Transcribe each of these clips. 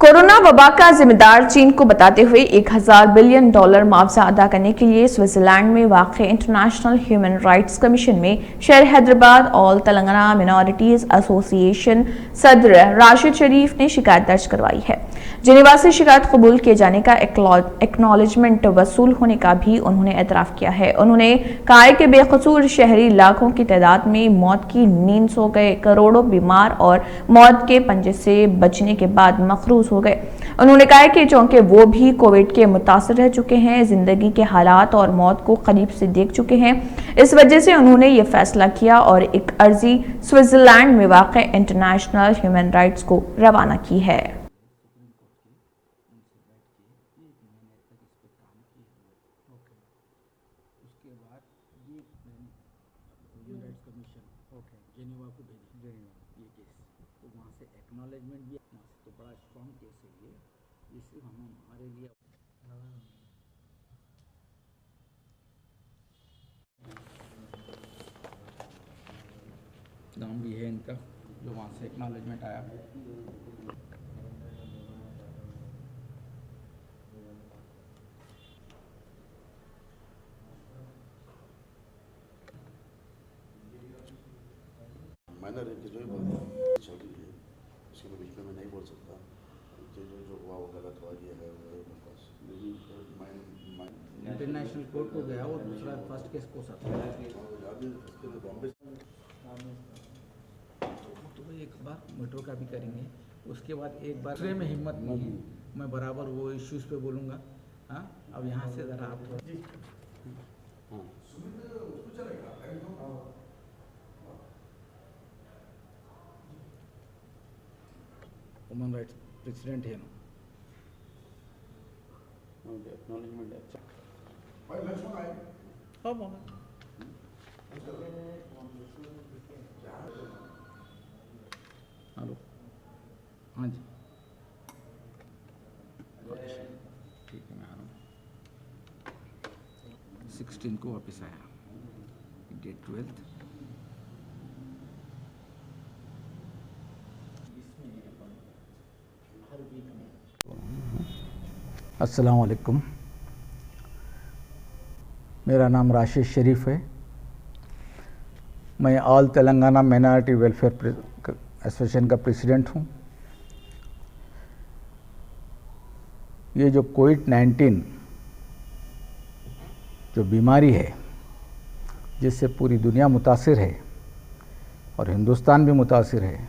Corona वबा का जिम्मेदार चीन को बताते हुए 1000 बिलियन डॉलर मुआवजा अदा करने के लिए स्विट्जरलैंड में वाक़ इंटरनेशनल ह्यूमन राइट्स कमीशन में शहर हैदराबाद ऑल तेलंगाना मिनॉरिटीज एसोसिएशन सदर राशिद शरीफ ने शिकायत दर्ज करवाई है। जिनेवा से शिकायत कबूल किए जाने का एक्नॉलेजमेंट वसूल होने का भी उन्होंने एतराफ़ किया है। उन्होंने कहा है कि बेकसूर शहरी लाखों की तादाद में मौत की नींद सो गए, करोड़ों बीमार और मौत के पंजे से बचने के बाद मखरूज हो गए। उन्होंने कहा कि चूंकि वो भी कोविड के मुतासर रह चुके हैं, जिंदगी के हालात और मौत को करीब से देख चुके हैं, इस वजह से उन्होंने ये फैसला किया और एक अर्जी स्विट्जरलैंड में वाक़ इंटरनेशनल ह्यूमन राइट्स को रवाना की है। उसके बाद ये ह्यूमन राइट्स कमीशन जेनेवा को भेजी ये केस, तो वहाँ से एक्नॉलेजमेंट भी तो बड़ा स्ट्रॉन्ग केस है ये सिर्फ हमारे लिए नाम भी है इनका, जो वहाँ से एक्नॉलेजमेंट आया। माइनर इनके जो चल रही है उसके बीच में मैं नहीं बोल सकता, जो हुआ वो गलत हुआ, ये है इंटरनेशनल कोर्ट को गया और दूसरा फर्स्ट केस को बॉम्बे। तो एक बार मेट्रो का भी करेंगे, उसके बाद एक बार दूसरे में हिम्मत नहीं है, मैं बराबर वो इश्यूज पे बोलूँगा। हाँ, अब यहाँ से ज़रा आप ह्यूमन राइट्स प्रेसिडेंट है ना, एक्नॉलेजमेंट है। अच्छा हाँ बाबा, हेलो, हाँ जी, ठीक है, मैं आ रहा हूँ। 16 को वापस आया, डेट 12। अस्सलाम वालेकुम, मेरा नाम राशिद शरीफ है। मैं all Telangana minority welfare association का प्रेसिडेंट हूँ। ये जो कोविड-19 जो बीमारी है जिससे पूरी दुनिया मुतासिर है और हिंदुस्तान भी मुतासिर है,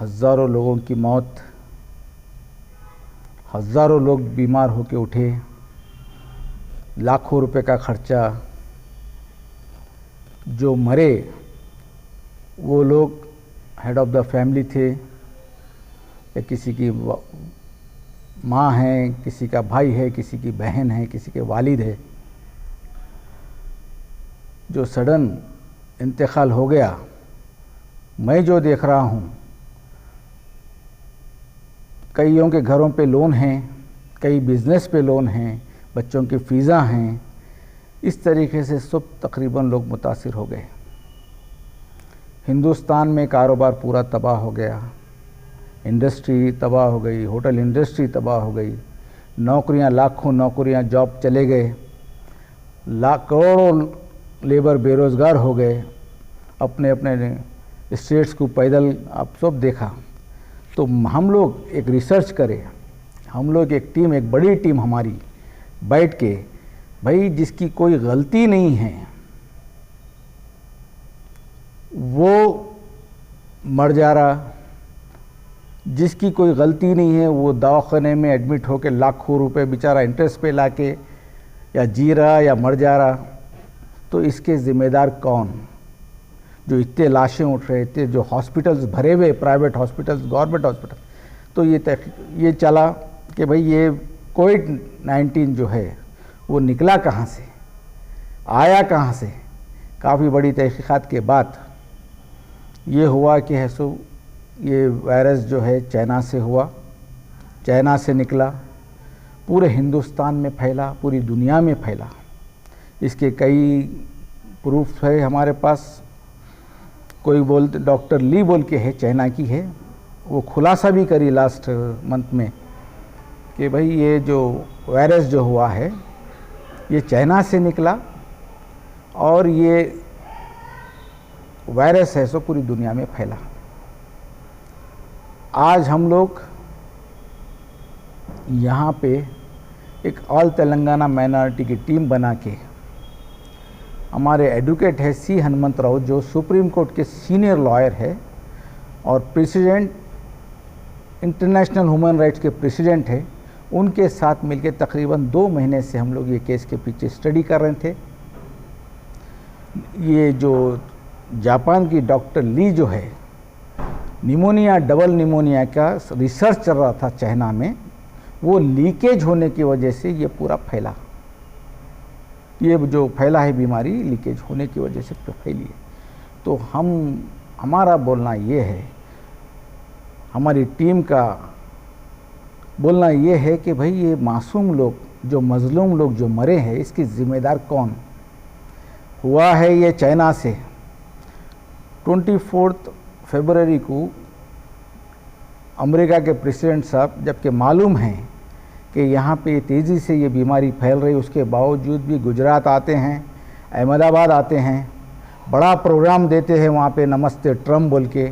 हज़ारों लोगों की मौत, हज़ारों लोग बीमार होकर उठे, लाखों रुपए का खर्चा, जो मरे वो लोग हेड ऑफ़ द फैमिली थे या किसी की माँ है, किसी का भाई है, किसी की बहन है, किसी के वालिद है, जो सडन इंतकाल हो गया। मैं जो देख रहा हूँ, कईयों के घरों पे लोन हैं, कई बिज़नेस पे लोन हैं, बच्चों की फ़ीसा हैं, इस तरीके से सब तकरीबन लोग मुतासिर हो गए। हिंदुस्तान में कारोबार पूरा तबाह हो गया, इंडस्ट्री तबाह हो गई, होटल इंडस्ट्री तबाह हो गई, नौकरियां, लाखों नौकरियां, जॉब चले गए, करोड़ों लेबर बेरोज़गार हो गए, अपने अपने स्टेट्स को पैदल आप सब देखा। तो हम लोग एक रिसर्च करें, हम लोग एक टीम, एक बड़ी टीम हमारी बैठ के, भाई जिसकी कोई गलती नहीं है वो मर जा रहा, जिसकी कोई गलती नहीं है वो दवाखाने में एडमिट होकर लाखों रुपए बेचारा इंटरेस्ट पे लाके या जी रहा या मर जा रहा। तो इसके ज़िम्मेदार कौन? जो इतने लाशें उठ रहे थे, जो हॉस्पिटल्स भरे हुए, प्राइवेट हॉस्पिटल्स, गवर्नमेंट हॉस्पिटल, तो ये चला कि भाई ये कोविड-19 जो है वो निकला कहाँ से, आया कहाँ से। काफ़ी बड़ी तहकीकात के बाद ये हुआ कि है सो ये वायरस जो है चाइना से हुआ, चाइना से निकला, पूरे हिंदुस्तान में फैला, पूरी दुनिया में फैला। इसके कई प्रूफ है हमारे पास। कोई बोलते, डॉक्टर ली बोल के है, चाइना की है, वो खुलासा भी करी लास्ट मंथ में कि भाई ये जो वायरस जो हुआ है ये चाइना से निकला और ये वायरस है सो पूरी दुनिया में फैला। आज हम लोग यहाँ पे एक ऑल तेलंगाना माइनॉरिटी की टीम बना के, हमारे एडवोकेट है सी हनुमंत राव जो सुप्रीम कोर्ट के सीनियर लॉयर है और प्रेसिडेंट इंटरनेशनल ह्यूमन राइट्स के प्रेसिडेंट है, उनके साथ मिलकर तकरीबन 2 महीने से हम लोग ये केस के पीछे स्टडी कर रहे थे। ये जो जापान की डॉक्टर ली जो है, निमोनिया, डबल निमोनिया का रिसर्च चल रहा था चाइना में, वो लीकेज होने की वजह से ये पूरा फैला। ये जो फैला है बीमारी लीकेज होने की वजह से फैली है। तो हमारा बोलना ये है, हमारी टीम का बोलना ये है कि भाई ये मासूम लोग, जो मजलूम लोग जो मरे हैं, इसकी ज़िम्मेदार कौन हुआ है? ये चाइना से 24 फरवरी को अमेरिका के प्रेसिडेंट साहब, जबकि मालूम है कि यहाँ पे तेज़ी से ये बीमारी फैल रही, उसके बावजूद भी गुजरात आते हैं, अहमदाबाद आते हैं, बड़ा प्रोग्राम देते हैं वहाँ पे नमस्ते ट्रम्प बोल के,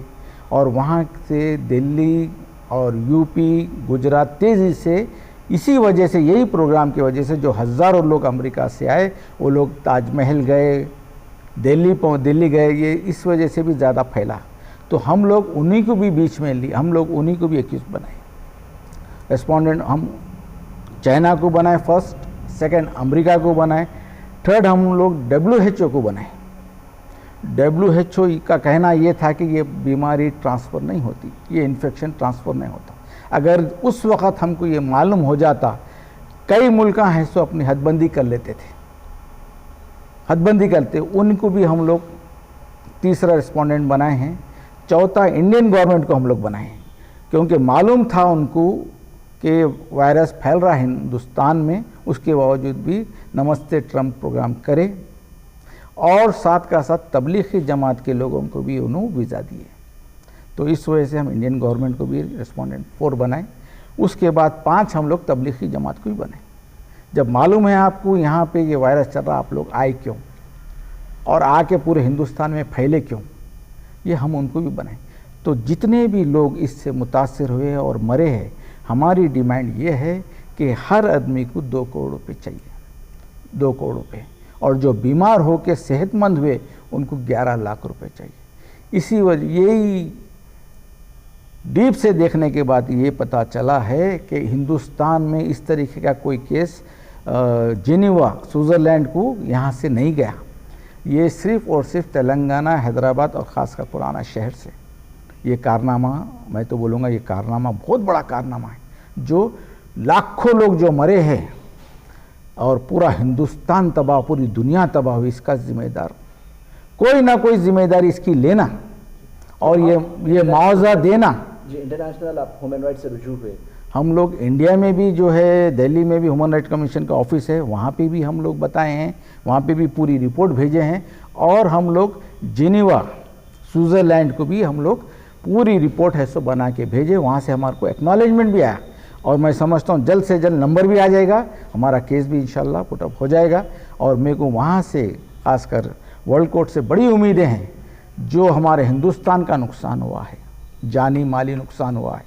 और वहाँ से दिल्ली और यूपी, गुजरात तेज़ी से, इसी वजह से, यही प्रोग्राम की वजह से जो हज़ारों लोग अमेरिका से आए, वो लोग ताजमहल गए, दिल्ली गए, ये इस वजह से भी ज़्यादा फैला। तो हम लोग उन्हीं को भी बीच में ली, हम लोग उन्हीं को भी एक्यूज बनाए। रेस्पोंडेंट हम चाइना को बनाए फर्स्ट, सेकंड अमेरिका को बनाए, थर्ड हम लोग WHO को बनाए। WHO का कहना ये था कि ये बीमारी ट्रांसफ़र नहीं होती, ये इन्फेक्शन ट्रांसफ़र नहीं होता। अगर उस वक़्त हमको ये मालूम हो जाता, कई मुल्क हैं सो अपनी हदबंदी कर लेते थे, हदबंदी करते, उनको भी हम लोग तीसरा रिस्पोंडेंट बनाए हैं। चौथा इंडियन गवर्नमेंट को हम लोग बनाए हैं, क्योंकि मालूम था उनको कि वायरस फैल रहा है हिंदुस्तान में, उसके बावजूद भी नमस्ते ट्रम्प प्रोग्राम करे, और साथ का साथ तबलीगी जमात के लोगों को भी उन्होंने वीज़ा दिए। तो इस वजह से हम इंडियन गवर्नमेंट को भी रिस्पोंडेंट 4 बनाए। उसके बाद 5 हम लोग तबलीगी जमात को भी बनाए। जब मालूम है आपको यहाँ पे ये वायरस चल रहा, आप लोग आए क्यों और आके पूरे हिंदुस्तान में फैले क्यों, ये हम उनको भी बनाए। तो जितने भी लोग इससे मुतासिर हुए और मरे हैं, हमारी डिमांड ये है कि हर आदमी को 2 करोड़ रुपये चाहिए, 2 करोड़ रुपये, और जो बीमार हो के सेहतमंद हुए उनको 11 लाख रुपए चाहिए। इसी वजह, यही डीप से देखने के बाद ये पता चला है कि हिंदुस्तान में इस तरीके का कोई केस जेनेवा, स्विट्ज़रलैंड को यहाँ से नहीं गया। ये सिर्फ़ और सिर्फ तेलंगाना, हैदराबाद और ख़ासकर पुराना शहर से ये कारनामा, मैं तो बोलूँगा ये कारनामा बहुत बड़ा कारनामा है, जो लाखों लोग जो मरे हैं और पूरा हिंदुस्तान तबाह, पूरी दुनिया तबाह हुई, इसका जिम्मेदार कोई ना कोई जिम्मेदारी इसकी लेना और ये मुआवजा देना। जी, इंटरनेशनल आप ह्यूमन राइट्स से रुजू हुए, हम लोग इंडिया में भी जो है, दिल्ली में भी ह्यूमन राइट्स कमीशन का ऑफिस है, वहाँ पे भी हम लोग बताए हैं, वहाँ पे भी पूरी रिपोर्ट भेजे हैं, और हम लोग जेनेवा, स्विट्ज़रलैंड को भी हम लोग पूरी रिपोर्ट है सो बना के भेजे, वहाँ से हमारे को एक्नॉलेजमेंट भी आया, और मैं समझता हूँ जल्द से जल्द नंबर भी आ जाएगा, हमारा केस भी इंशाल्लाह पुटअप हो जाएगा। और मेरे को वहाँ से खासकर वर्ल्ड कोर्ट से बड़ी उम्मीदें हैं। जो हमारे हिंदुस्तान का नुकसान हुआ है, जानी माली नुकसान हुआ है,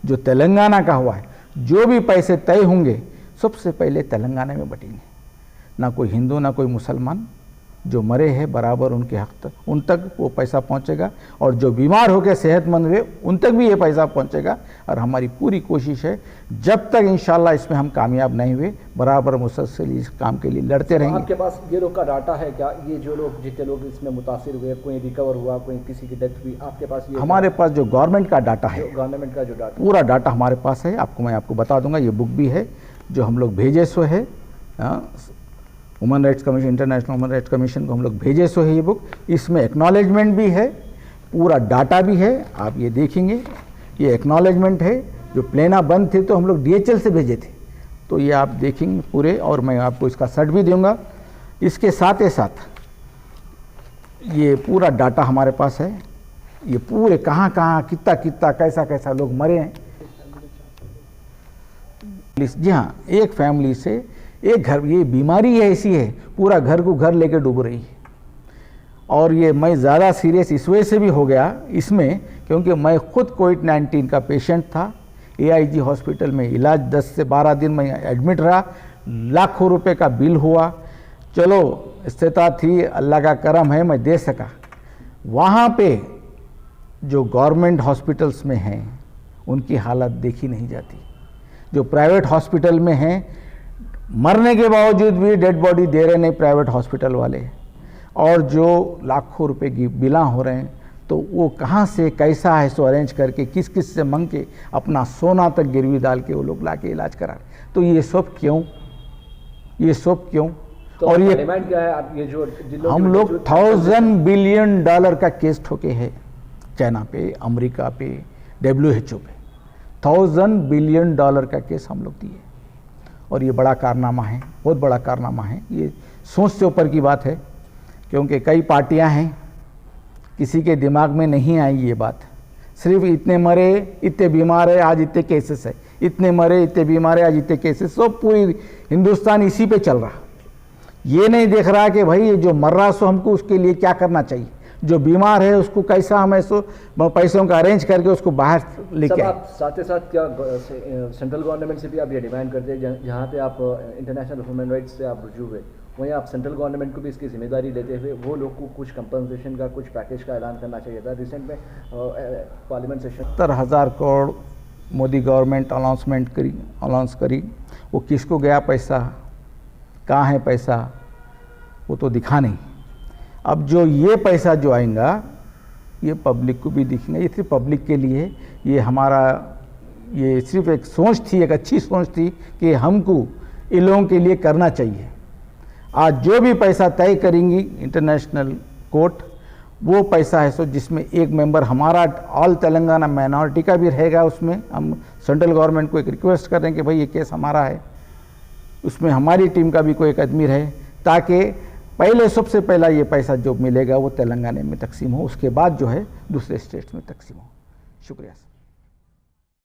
जो तेलंगाना का हुआ है, जो भी पैसे तय होंगे सबसे पहले तेलंगाना में बटेंगे। ना कोई हिंदू ना कोई मुसलमान, जो मरे हैं बराबर उनके हक तक, उन तक वो पैसा पहुंचेगा, और जो बीमार होकर सेहतमंद हुए उन तक भी ये पैसा पहुंचेगा। और हमारी पूरी कोशिश है, जब तक इंशाल्लाह इसमें हम कामयाब नहीं हुए, बराबर मुसलसल इस काम के लिए लड़ते रहेंगे। आपके पास ये लोग का डाटा है क्या? ये जो लोग, जितने लोग इसमें मुतासिर हुए, कोई रिकवर हुआ, कोई किसी की डेथ हुई, आपके पास ये? हमारे पास जो गवर्नमेंट का डाटा है, गवर्नमेंट का जो डाटा, पूरा डाटा हमारे पास है। मैं आपको बता दूंगा, ये बुक भी है जो हम लोग भेजे सो है, human rights commission, international human rights commission को हम लोग भेजे सो है ये बुक। इसमें एक्नॉलेजमेंट भी है, पूरा डाटा भी है, आप ये देखेंगे, ये एक्नॉलेजमेंट है। जो प्लेना बंद थे तो हम लोग DHL से भेजे थे, तो ये आप देखेंगे पूरे, और मैं आपको इसका सर्ट भी दूंगा। इसके साथ ही साथ ये पूरा डाटा हमारे पास है, ये पूरे कहाँ कहाँ कितना कितना कैसा कैसा लोग मरे हैं। जी हाँ, एक फैमिली से एक घर, ये बीमारी ऐसी है पूरा घर को घर लेके डूब रही है। और ये मैं ज़्यादा सीरियस इस वजह से भी हो गया इसमें क्योंकि मैं खुद कोविड-19 का पेशेंट था। AIG हॉस्पिटल में इलाज 10 से 12 दिन में एडमिट रहा, लाखों रुपए का बिल हुआ। चलो स्थिति थी, अल्लाह का करम है, मैं दे सका। वहाँ पे जो गवर्नमेंट हॉस्पिटल्स में हैं उनकी हालत देखी नहीं जाती। जो प्राइवेट हॉस्पिटल में हैं मरने के बावजूद भी डेड बॉडी दे रहे नहीं प्राइवेट हॉस्पिटल वाले, और जो लाखों रुपए की बिलां हो रहे हैं तो वो कहाँ से कैसा है सो अरेंज करके किस किस से मंग के अपना सोना तक गिरवी डाल के वो लोग ला के इलाज करा रहे। तो ये सब क्यों, ये सब क्यों? तो और ये डिमांड क्या है? आप ये जो हम लोग $1000 बिलियन का केस ठोके हैं चाइना पे, अमेरिका पे, WHO पे। $1000 बिलियन का केस हम लोग दिए, और ये बड़ा कारनामा है, बहुत बड़ा कारनामा है। ये सोच से ऊपर की बात है क्योंकि कई पार्टियां हैं, किसी के दिमाग में नहीं आई ये बात। सिर्फ इतने मरे, इतने बीमार है, आज इतने केसेस है, इतने मरे, इतने बीमार है, आज इतने केसेस, सब पूरी हिंदुस्तान इसी पे चल रहा। ये नहीं देख रहा कि भाई जो मर रहा सो हमको उसके लिए क्या करना चाहिए, जो बीमार है उसको कैसा हम ऐसो पैसों का अरेंज करके उसको बाहर लेके आए। आप साथ ही साथ क्या सेंट्रल गवर्नमेंट से भी आप ये डिमांड करते हैं, जहाँ पे आप इंटरनेशनल ह्यूमन राइट्स से आप रुजू हुए, वहीं आप सेंट्रल गवर्नमेंट को भी इसकी जिम्मेदारी लेते हुए वो लोग को कुछ कंपनसेशन का, कुछ पैकेज का ऐलान करना चाहिए था। रिसेंट में parliament session 70,000 crore Modi government announce करी, वो किसको गया पैसा, कहाँ है पैसा, वो तो दिखा नहीं। अब जो ये पैसा जो आएगा ये पब्लिक को भी दिखेगा, ये सिर्फ पब्लिक के लिए, ये हमारा ये सिर्फ एक सोच थी, एक अच्छी सोच थी कि हमको इन लोगों के लिए करना चाहिए। आज जो भी पैसा तय करेंगी इंटरनेशनल कोर्ट, वो पैसा है सो जिसमें एक मेंबर हमारा ऑल तेलंगाना माइनॉरिटी का भी रहेगा। उसमें हम सेंट्रल गवर्नमेंट को एक रिक्वेस्ट कर रहे हैं कि भाई ये केस हमारा है, उसमें हमारी टीम का भी कोई एक आदमी रहे, ताकि पहले सबसे पहला ये पैसा जो मिलेगा वो तेलंगाना में तकसीम हो, उसके बाद जो है दूसरे स्टेट्स में तकसीम हो। शुक्रिया।